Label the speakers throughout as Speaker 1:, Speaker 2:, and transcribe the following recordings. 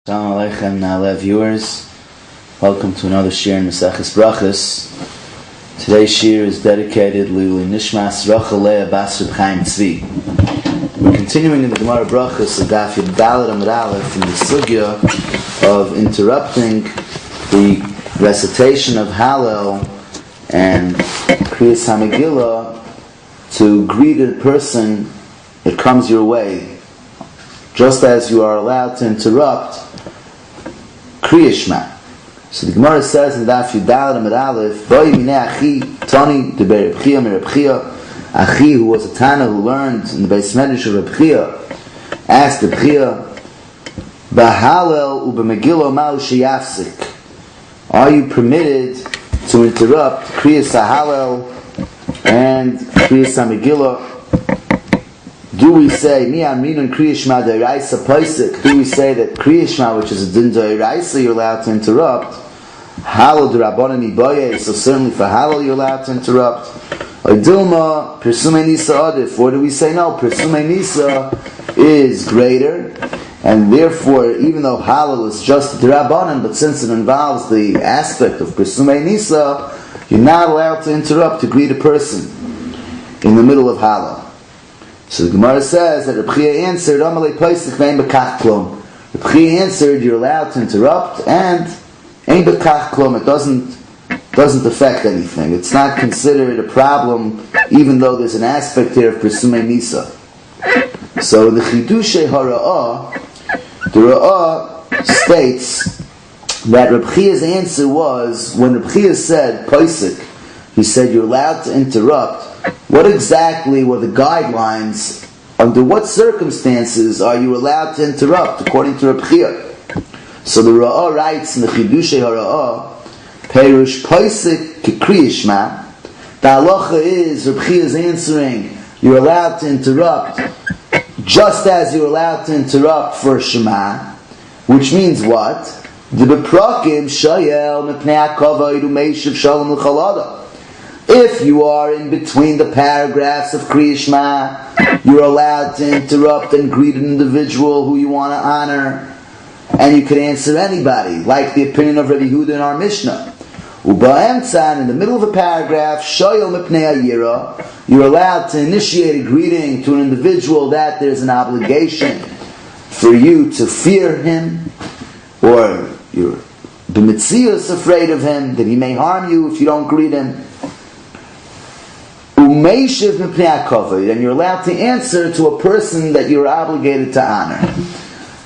Speaker 1: Assalamu alaikum, Hallel viewers. Welcome to another shiur in Maseches Brachos. Today's shiur is dedicated to Nishmas Rachel Bas Reb Chaim Tzvi. We're continuing in the Gemara Brachot Daf Daled Amud Aleph in the sugya of interrupting the recitation of Hallel and Kriyas HaMegillah to greet a person that comes your way, just as you are allowed to interrupt Kriya Shema. So the Gemara says in Daf Daled Amud Aleph, Boi minei achi tani de Reb Chia mi Reb Chia. Achi, who was a Tana who learned in the Beis Medrash of Reb Chia, asked Reb Chia, B'Hallel u'b'Megillah ma'u sheyafsik. Are you permitted to interrupt Kriyas HaHallel and Kriyas HaMegillah? Do we say, Mi Aminun Kriya Shema D'Oraisa Paisik? Do we say that Kriya Shema, which is a Din D'Oraisa, you're allowed to interrupt? Hallel D'Rabbanan Ibaye, so certainly for Hallel you're allowed to interrupt. Dilma Persume Nisa Adif. Or do we say no? Persume Nisa is greater, and therefore, even though Hallel is just D'Rabbanan, but since it involves the aspect of Persume Nisa, you're not allowed to interrupt to greet a person in the middle of Hallel. So the Gemara says that Reb Chia answered, Amalei Paisik ve'en bekach klum. Reb Chia answered, you're allowed to interrupt, and ein bekach klum, it doesn't affect anything. It's not considered a problem, even though there's an aspect here of Presumei Nisa. So in the Chidushay Hara'ah, the Ra'ah states that Reb Chia's answer was, when Reb Chia said Paisik, he said you're allowed to interrupt. What exactly were the guidelines? Under what circumstances are you allowed to interrupt, according to Reb Chia? So the Ra'ah writes in the Chidushei HaRa'ah, Perush Paisik K'Kriya Shema. The halacha is, Reb Chia is answering, you're allowed to interrupt, just as you're allowed to interrupt for Shema, which means what? The beprakim shayel mepnei hakavod u'meishav shalom l'chalada. If you are in between the paragraphs of Kriya Shema, you're allowed to interrupt and greet an individual who you want to honor, and you can answer anybody, like the opinion of Rabbi Yehuda in our Mishnah. Uba'emtzan, in the middle of a paragraph, shoyel mipnei hayira, you're allowed to initiate a greeting to an individual that there's an obligation for you to fear him, or you're b'mitzias afraid of him, that he may harm you if you don't greet him. And you're allowed to answer to a person that you're obligated to honor.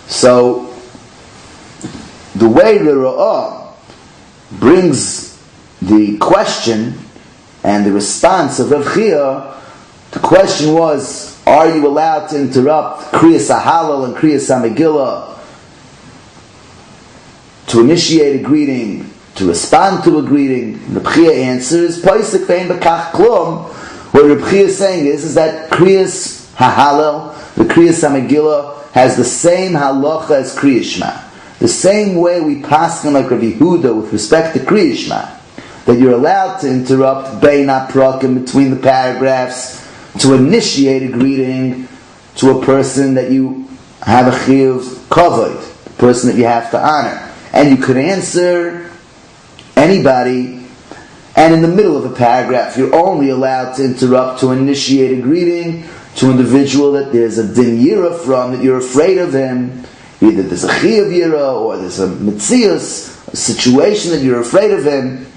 Speaker 1: So, the way the Ra'ah brings the question and the response of Rav Chia, the question was, are you allowed to interrupt Kriyas HaHallel and Kriyas HaMegillah to initiate a greeting, to respond to a greeting? Rav Chia answers, Paisik ve'en bekach klum. What Reb Chia is saying is that Kriyas HaHallel, the Kriyas HaMegillah, has the same halacha as Kriya Shema. The same way we paskin like Rabbi Yehuda with respect to Kriya Shema, that you're allowed to interrupt bein haprakim, between the paragraphs, to initiate a greeting to a person that you have a chiyuv kavod, a person that you have to honor. And you could answer anybody. And in the middle of a paragraph, you're only allowed to interrupt to initiate a greeting to an individual that there's a din yira from, that you're afraid of him. Either there's a chiyav yira, or there's a mitzias, a situation that you're afraid of him.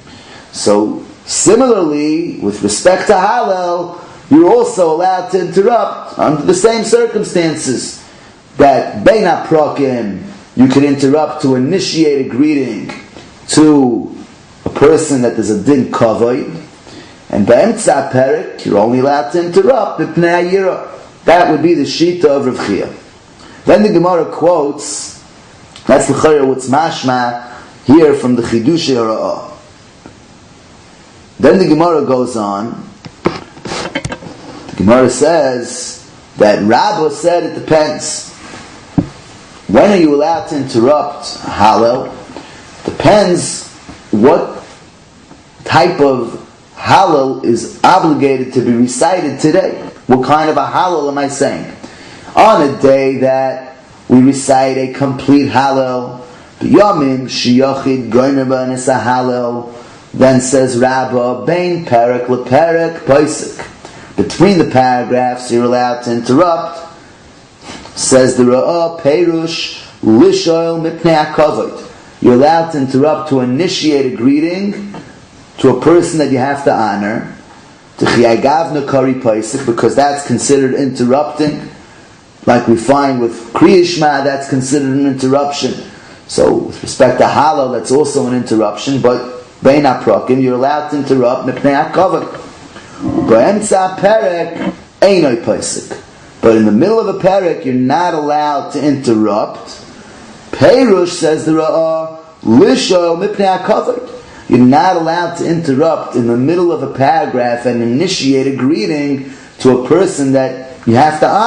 Speaker 1: So, similarly, with respect to Hallel, you're also allowed to interrupt under the same circumstances. That bein haprakim, you can interrupt to initiate a greeting to a person that there's a din kavod, and b'emtza perek, you're only allowed to interrupt b'pnei hayira. That would be the shita of Rav Chia. Then the Gemara quotes, that's l'chayr what's mashma here from the Chidushei HaRa'ah. Then the Gemara goes on. The Gemara says that Rabbah said it depends. When are you allowed to interrupt Hallel? Depends what type of Hallel is obligated to be recited today. What kind of a Hallel am I saying? On a day that we recite a complete Hallel. B'yamim sheyachid goyner b'anis Hallel. Then says Rabbah, Bein Perek lePerek Paisik. Between the paragraphs, you're allowed to interrupt. Says the Ra'ah, Perush Lishoil Mipnei HaKavod. You're allowed to interrupt to initiate a greeting to a person that you have to honor. Because that's considered interrupting. Like we find with Kriya Shema, that's considered an interruption. So with respect to Hallel, that's also an interruption, but Bein HaPrakim, you're allowed to interrupt Mipnei HaKavod. B'emtza Perek Einoi Paisik. But in the middle of a perek, you're not allowed to interrupt. Perush, says the Ra'ah, Lishoil Mipnei HaKavod. You're not allowed to interrupt in the middle of a paragraph and initiate a greeting to a person that you have to honor.